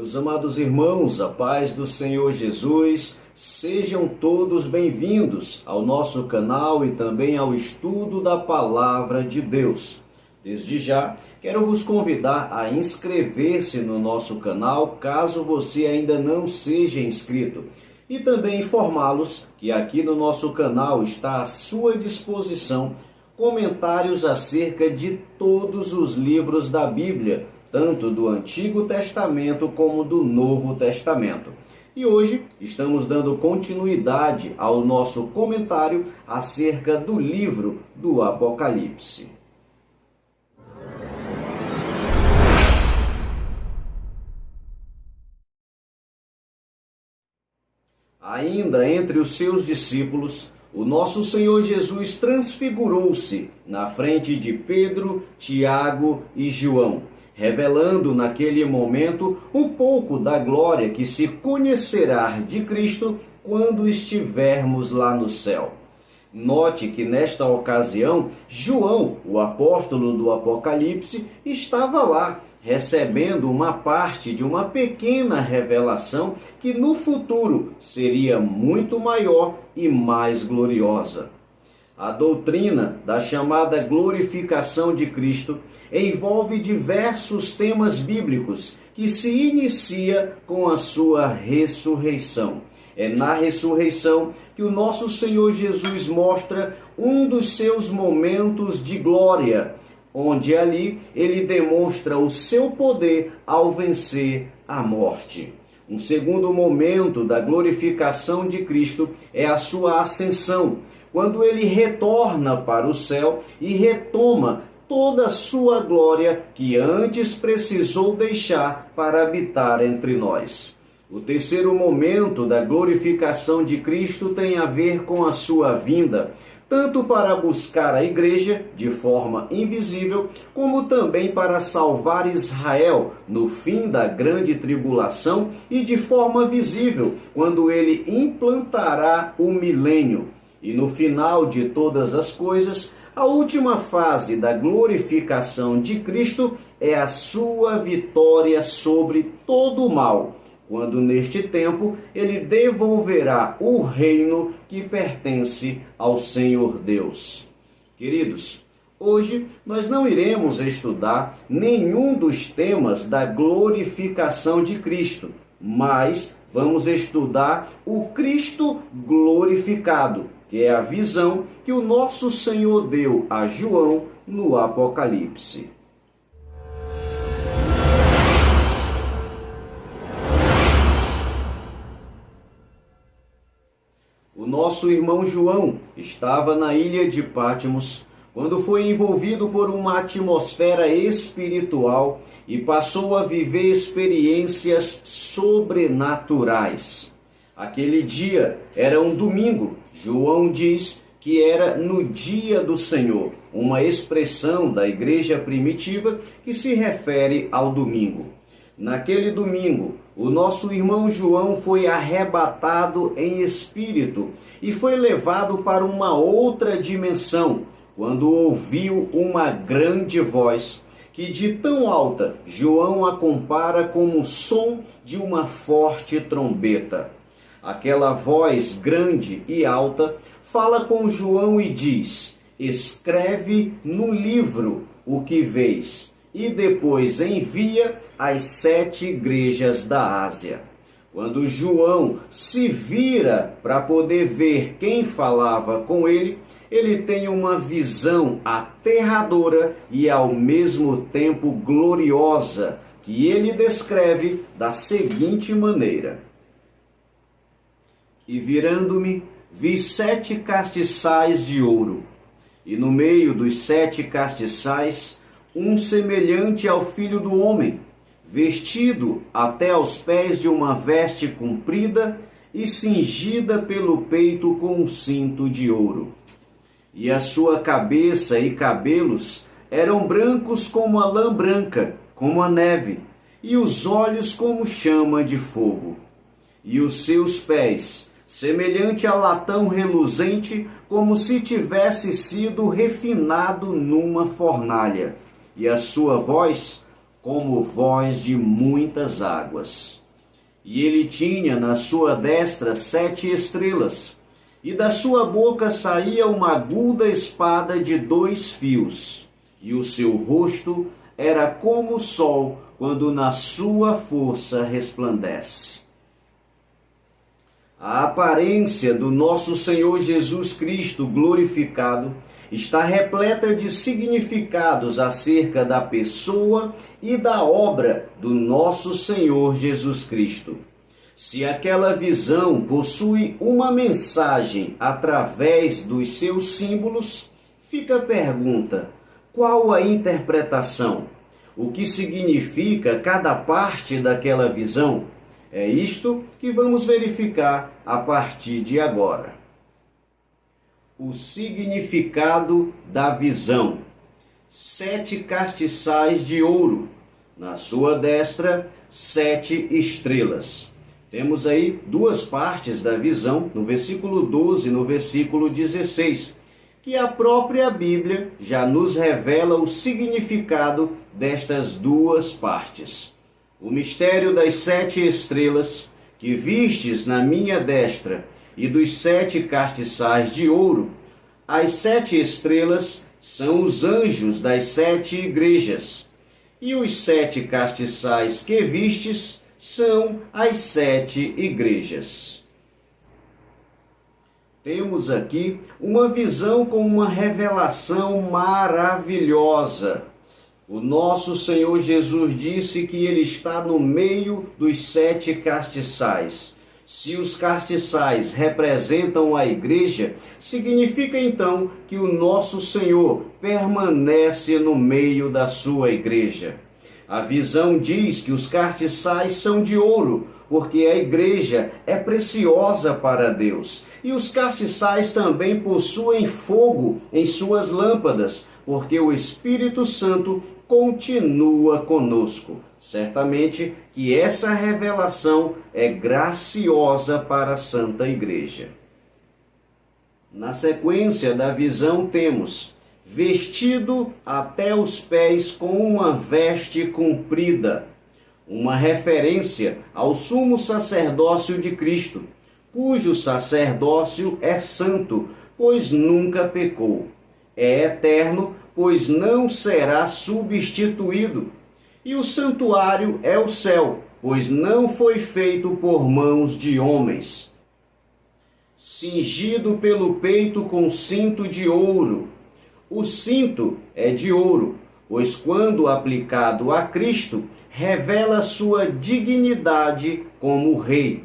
Meus amados irmãos, a paz do Senhor Jesus, sejam todos bem-vindos ao nosso canal e também ao estudo da Palavra de Deus. Desde já, quero vos convidar a inscrever-se no nosso canal, caso você ainda não seja inscrito. E também informá-los que aqui no nosso canal está à sua disposição comentários acerca de todos os livros da Bíblia, tanto do Antigo Testamento como do Novo Testamento. E hoje estamos dando continuidade ao nosso comentário acerca do livro do Apocalipse. Ainda entre os seus discípulos, o nosso Senhor Jesus transfigurou-se na frente de Pedro, Tiago e João, revelando naquele momento um pouco da glória que se conhecerá de Cristo quando estivermos lá no céu. Note que nesta ocasião, João, o apóstolo do Apocalipse, estava lá, recebendo uma parte de uma pequena revelação que no futuro seria muito maior e mais gloriosa. A doutrina da chamada glorificação de Cristo envolve diversos temas bíblicos que se inicia com a sua ressurreição. É na ressurreição que o nosso Senhor Jesus mostra um dos seus momentos de glória, onde ali ele demonstra o seu poder ao vencer a morte. Um segundo momento da glorificação de Cristo é a sua ascensão, quando ele retorna para o céu e retoma toda a sua glória que antes precisou deixar para habitar entre nós. O terceiro momento da glorificação de Cristo tem a ver com a sua vinda, tanto para buscar a igreja de forma invisível, como também para salvar Israel no fim da grande tribulação e de forma visível, quando ele implantará o milênio. E no final de todas as coisas, a última fase da glorificação de Cristo é a sua vitória sobre todo o mal, quando neste tempo ele devolverá o reino que pertence ao Senhor Deus. Queridos, hoje nós não iremos estudar nenhum dos temas da glorificação de Cristo, mas vamos estudar o Cristo glorificado, que é a visão que o nosso Senhor deu a João no Apocalipse. O nosso irmão João estava na ilha de Patmos quando foi envolvido por uma atmosfera espiritual e passou a viver experiências sobrenaturais. Aquele dia era um domingo. João diz que era no dia do Senhor, uma expressão da igreja primitiva que se refere ao domingo. Naquele domingo, o nosso irmão João foi arrebatado em espírito e foi levado para uma outra dimensão, quando ouviu uma grande voz, que de tão alta João a compara como o som de uma forte trombeta. Aquela voz grande e alta fala com João e diz: escreve no livro o que vês, e depois envia às 7 igrejas da Ásia. Quando João se vira para poder ver quem falava com ele, ele tem uma visão aterradora e ao mesmo tempo gloriosa, que ele descreve da seguinte maneira: e virando-me, vi 7 castiçais de ouro, e no meio dos 7 castiçais, um semelhante ao Filho do Homem, vestido até aos pés de uma veste comprida e cingida pelo peito com um cinto de ouro. E a sua cabeça e cabelos eram brancos como a lã branca, como a neve, e os olhos como chama de fogo. E os seus pés, semelhante a latão reluzente, como se tivesse sido refinado numa fornalha. E a sua voz, como voz de muitas águas. E ele tinha na sua destra 7 estrelas, e da sua boca saía uma aguda espada de 2 fios, e o seu rosto era como o sol quando na sua força resplandece. A aparência do nosso Senhor Jesus Cristo glorificado está repleta de significados acerca da pessoa e da obra do nosso Senhor Jesus Cristo. Se aquela visão possui uma mensagem através dos seus símbolos, fica a pergunta: qual a interpretação? O que significa cada parte daquela visão? É isto que vamos verificar a partir de agora. O significado da visão. 7 castiçais de ouro. Na sua destra, 7 estrelas. Temos aí 2 partes da visão, no versículo 12 e no versículo 16, que a própria Bíblia já nos revela o significado destas 2 partes. O mistério das 7 estrelas que vistes na minha destra e dos 7 castiçais de ouro. As 7 estrelas são os anjos das 7 igrejas, e os 7 castiçais que vistes são as 7 igrejas. Temos aqui uma visão com uma revelação maravilhosa. O nosso Senhor Jesus disse que ele está no meio dos 7 castiçais. Se os castiçais representam a igreja, significa então que o nosso Senhor permanece no meio da sua igreja. A visão diz que os castiçais são de ouro, porque a igreja é preciosa para Deus. E os castiçais também possuem fogo em suas lâmpadas, porque o Espírito Santo continua conosco. Certamente que essa revelação é graciosa para a Santa Igreja. Na sequência da visão temos: vestido até os pés com uma veste comprida, uma referência ao sumo sacerdócio de Cristo, cujo sacerdócio é santo, pois nunca pecou. É eterno, pois não será substituído. E o santuário é o céu, pois não foi feito por mãos de homens. Cingido pelo peito com cinto de ouro. O cinto é de ouro, pois quando aplicado a Cristo, revela sua dignidade como rei.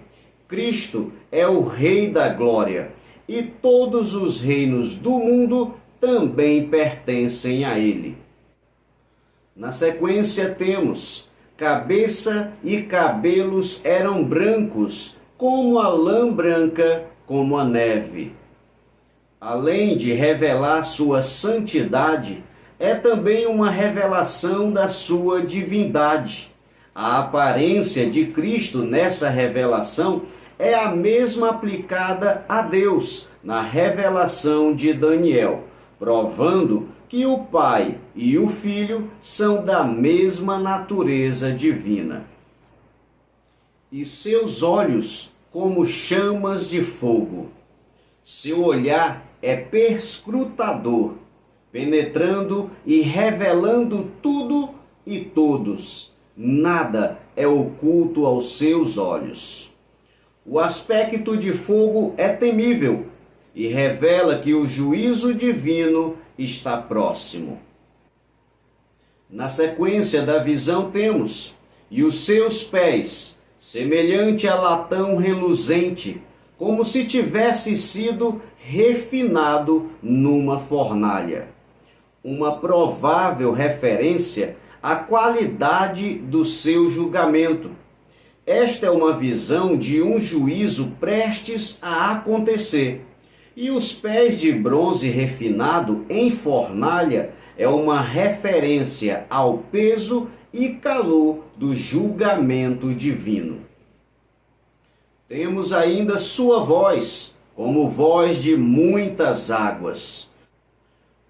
Cristo é o Rei da glória, e todos os reinos do mundo também pertencem a ele. Na sequência temos: cabeça e cabelos eram brancos, como a lã branca, como a neve. Além de revelar sua santidade, é também uma revelação da sua divindade. A aparência de Cristo nessa revelação é a mesma aplicada a Deus na revelação de Daniel, provando que o Pai e o Filho são da mesma natureza divina. E seus olhos como chamas de fogo. Seu olhar é perscrutador, penetrando e revelando tudo e todos. Nada é oculto aos seus olhos. O aspecto de fogo é temível e revela que o juízo divino está próximo. Na sequência da visão temos: e os seus pés, semelhante a latão reluzente, como se tivesse sido refinado numa fornalha. Uma provável referência à qualidade do seu julgamento. Esta é uma visão de um juízo prestes a acontecer. E os pés de bronze refinado em fornalha é uma referência ao peso e calor do julgamento divino. Temos ainda sua voz, como voz de muitas águas,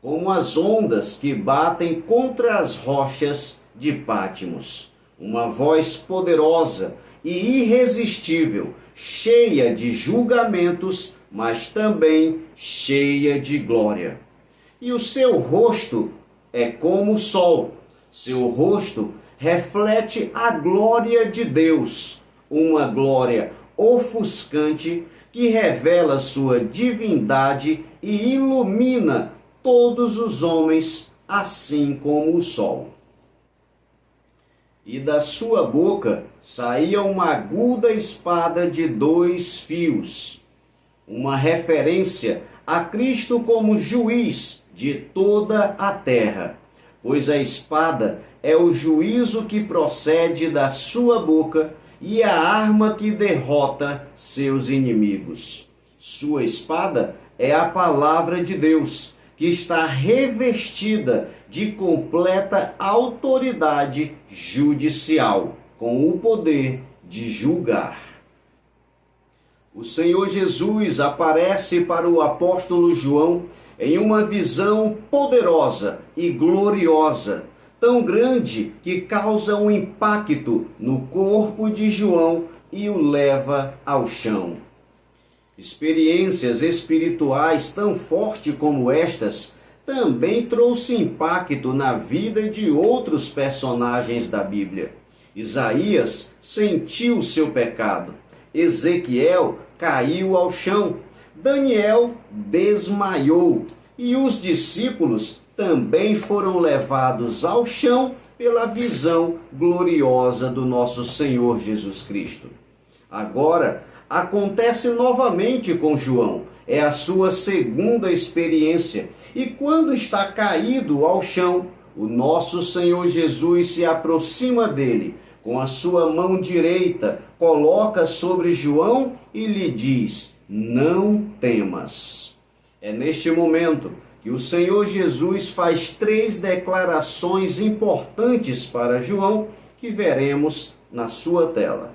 como as ondas que batem contra as rochas de Pátmos. Uma voz poderosa e irresistível, cheia de julgamentos, mas também cheia de glória. E o seu rosto é como o sol. Seu rosto reflete a glória de Deus, uma glória ofuscante que revela sua divindade e ilumina todos os homens, assim como o sol. E da sua boca saía uma aguda espada de 2 fios, uma referência a Cristo como juiz de toda a terra, pois a espada é o juízo que procede da sua boca e a arma que derrota seus inimigos. Sua espada é a palavra de Deus, que está revestida de completa autoridade judicial, com o poder de julgar. O Senhor Jesus aparece para o apóstolo João em uma visão poderosa e gloriosa, tão grande que causa um impacto no corpo de João e o leva ao chão. Experiências espirituais tão fortes como estas também trouxe impacto na vida de outros personagens da Bíblia. Isaías sentiu seu pecado, Ezequiel caiu ao chão, Daniel desmaiou e os discípulos também foram levados ao chão pela visão gloriosa do nosso Senhor Jesus Cristo. Agora, acontece novamente com João. É a sua segunda experiência. E quando está caído ao chão, o nosso Senhor Jesus se aproxima dele, com a sua mão direita, coloca sobre João e lhe diz: não temas. É neste momento que o Senhor Jesus faz 3 declarações importantes para João, que veremos na sua tela.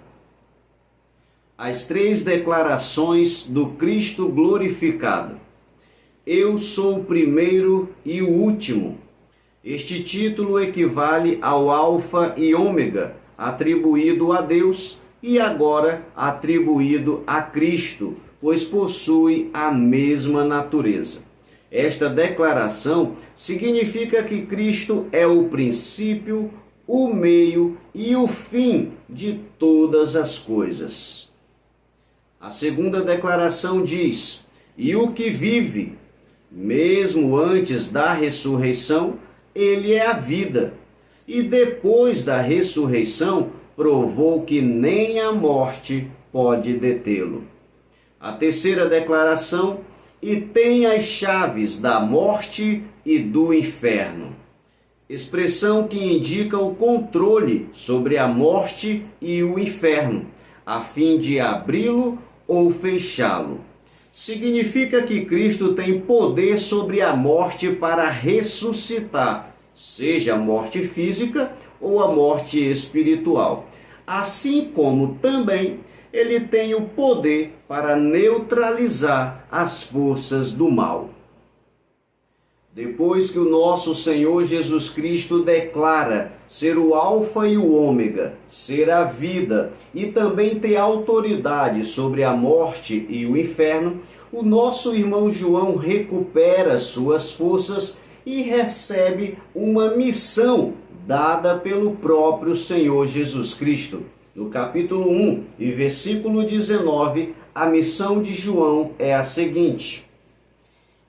As 3 declarações do Cristo glorificado. Eu sou o primeiro e o último. Este título equivale ao Alfa e Ômega, atribuído a Deus e agora atribuído a Cristo, pois possui a mesma natureza. Esta declaração significa que Cristo é o princípio, o meio e o fim de todas as coisas. A segunda declaração diz: e o que vive, mesmo antes da ressurreição, ele é a vida. E depois da ressurreição, provou que nem a morte pode detê-lo. A terceira declaração: e tem as chaves da morte e do inferno. Expressão que indica o controle sobre a morte e o inferno, a fim de abri-lo ou fechá-lo. Significa que Cristo tem poder sobre a morte para ressuscitar, seja a morte física ou a morte espiritual. Assim como também ele tem o poder para neutralizar as forças do mal. Depois que o nosso Senhor Jesus Cristo declara ser o Alfa e o Ômega, ser a vida e também ter autoridade sobre a morte e o inferno, o nosso irmão João recupera suas forças e recebe uma missão dada pelo próprio Senhor Jesus Cristo. No capítulo 1 e versículo 19, a missão de João é a seguinte: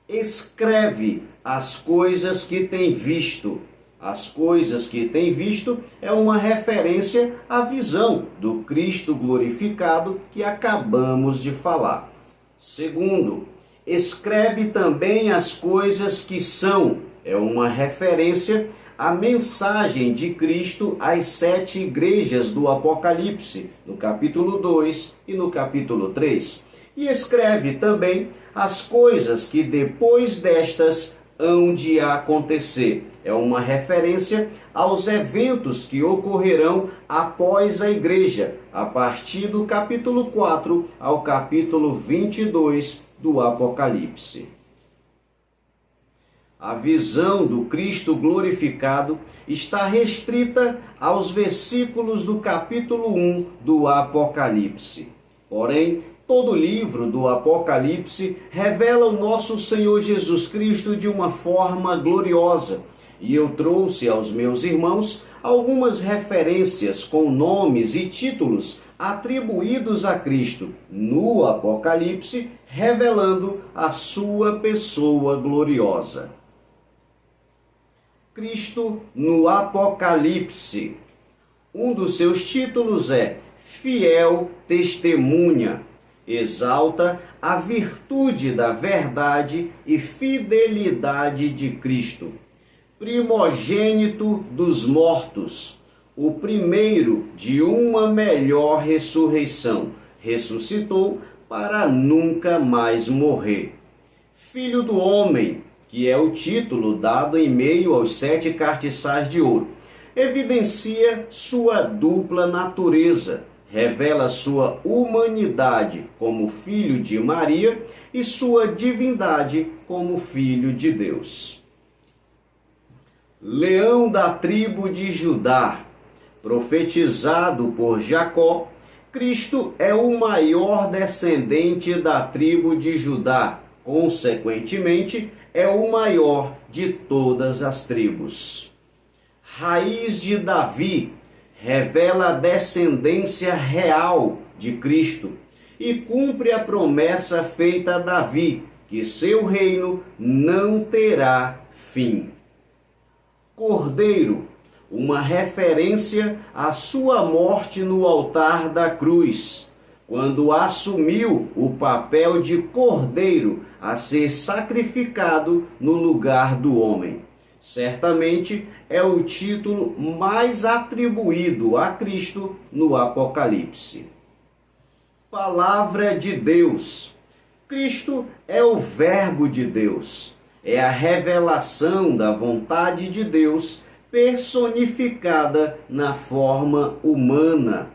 escreve as coisas que tem visto. As coisas que tem visto é uma referência à visão do Cristo glorificado que acabamos de falar. Segundo, escreve também as coisas que são. É uma referência à mensagem de Cristo às 7 igrejas do Apocalipse, no capítulo 2 e no capítulo 3. E escreve também as coisas que depois destas hão de acontecer. É uma referência aos eventos que ocorrerão após a igreja, a partir do capítulo 4 ao capítulo 22 do Apocalipse. A visão do Cristo glorificado está restrita aos versículos do capítulo 1 do Apocalipse. Porém, todo o livro do Apocalipse revela o nosso Senhor Jesus Cristo de uma forma gloriosa. E eu trouxe aos meus irmãos algumas referências com nomes e títulos atribuídos a Cristo no Apocalipse, revelando a sua pessoa gloriosa. Cristo no Apocalipse. Um dos seus títulos é Fiel Testemunha. Exalta a virtude da verdade e fidelidade de Cristo. Primogênito dos mortos, o primeiro de uma melhor ressurreição, ressuscitou para nunca mais morrer. Filho do homem, que é o título dado em meio aos 7 castiçais de ouro, evidencia sua dupla natureza, revela sua humanidade como filho de Maria e sua divindade como filho de Deus. Leão da tribo de Judá, profetizado por Jacó, Cristo é o maior descendente da tribo de Judá, consequentemente, é o maior de todas as tribos. Raiz de Davi, revela a descendência real de Cristo e cumpre a promessa feita a Davi, que seu reino não terá fim. Cordeiro, uma referência à sua morte no altar da cruz, quando assumiu o papel de cordeiro a ser sacrificado no lugar do homem. Certamente é o título mais atribuído a Cristo no Apocalipse. Palavra de Deus. Cristo é o Verbo de Deus. É a revelação da vontade de Deus personificada na forma humana.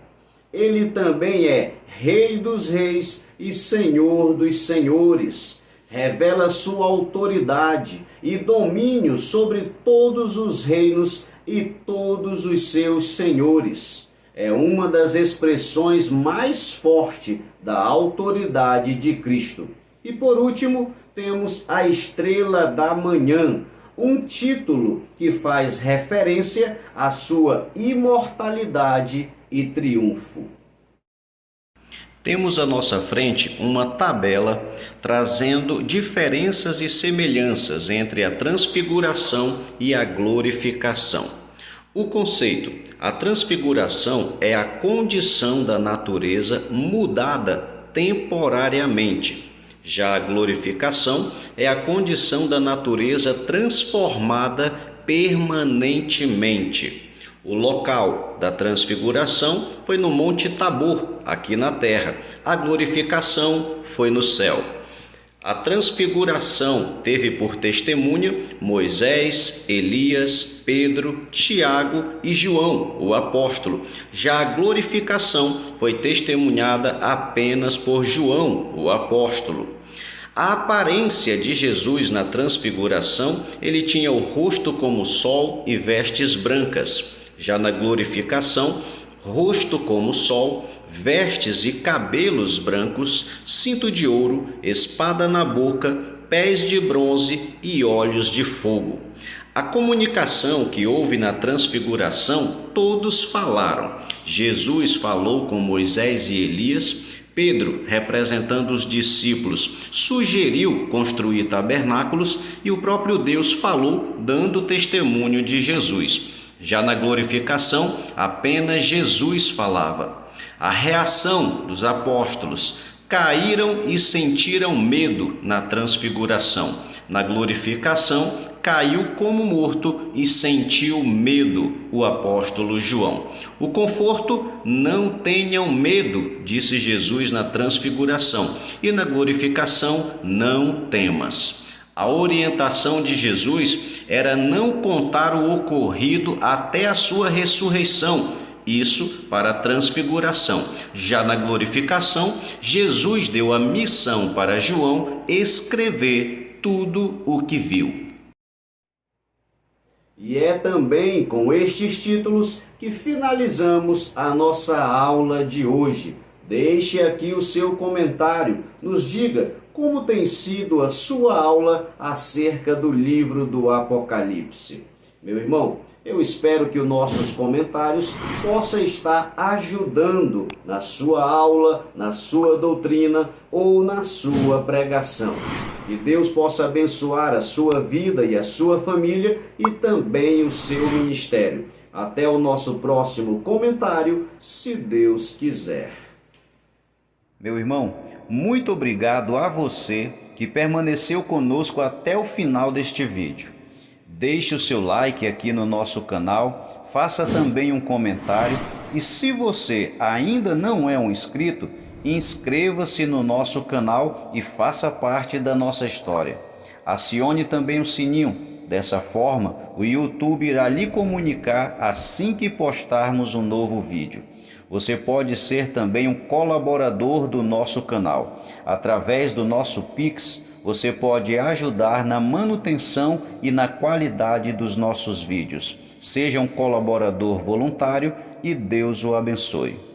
Ele também é Rei dos Reis e Senhor dos Senhores. Revela sua autoridade e domínio sobre todos os reinos e todos os seus senhores. É uma das expressões mais fortes da autoridade de Cristo. E por último, temos a Estrela da Manhã, um título que faz referência à sua imortalidade e triunfo. Temos à nossa frente uma tabela trazendo diferenças e semelhanças entre a transfiguração e a glorificação. O conceito: a transfiguração é a condição da natureza mudada temporariamente. Já a glorificação é a condição da natureza transformada permanentemente. O local da transfiguração foi no Monte Tabor, aqui na terra. A glorificação foi no céu. A transfiguração teve por testemunha Moisés, Elias, Pedro, Tiago e João, o apóstolo. Já a glorificação foi testemunhada apenas por João, o apóstolo. A aparência de Jesus na transfiguração, ele tinha o rosto como o sol e vestes brancas. Já na glorificação, rosto como o sol, vestes e cabelos brancos, cinto de ouro, espada na boca, pés de bronze e olhos de fogo. A comunicação que houve na transfiguração, todos falaram. Jesus falou com Moisés e Elias. Pedro, representando os discípulos, sugeriu construir tabernáculos e o próprio Deus falou, dando testemunho de Jesus. Já na glorificação, apenas Jesus falava. A reação dos apóstolos: caíram e sentiram medo na transfiguração. Na glorificação, caiu como morto e sentiu medo o apóstolo João. O conforto: não tenham medo, disse Jesus na transfiguração. E na glorificação: não temas. A orientação de Jesus era não contar o ocorrido até a sua ressurreição. Isso para a transfiguração. Já na glorificação, Jesus deu a missão para João escrever tudo o que viu. E é também com estes títulos que finalizamos a nossa aula de hoje. Deixe aqui o seu comentário, nos diga como tem sido a sua aula acerca do livro do Apocalipse. Meu irmão, eu espero que os nossos comentários possam estar ajudando na sua aula, na sua doutrina ou na sua pregação. Que Deus possa abençoar a sua vida e a sua família e também o seu ministério. Até o nosso próximo comentário, se Deus quiser. Meu irmão, muito obrigado a você que permaneceu conosco até o final deste vídeo. Deixe o seu like aqui no nosso canal, faça também um comentário e se você ainda não é um inscrito, inscreva-se no nosso canal e faça parte da nossa história. Acione também o sininho, dessa forma o YouTube irá lhe comunicar assim que postarmos um novo vídeo. Você pode ser também um colaborador do nosso canal. Através do nosso Pix, você pode ajudar na manutenção e na qualidade dos nossos vídeos. Seja um colaborador voluntário e Deus o abençoe.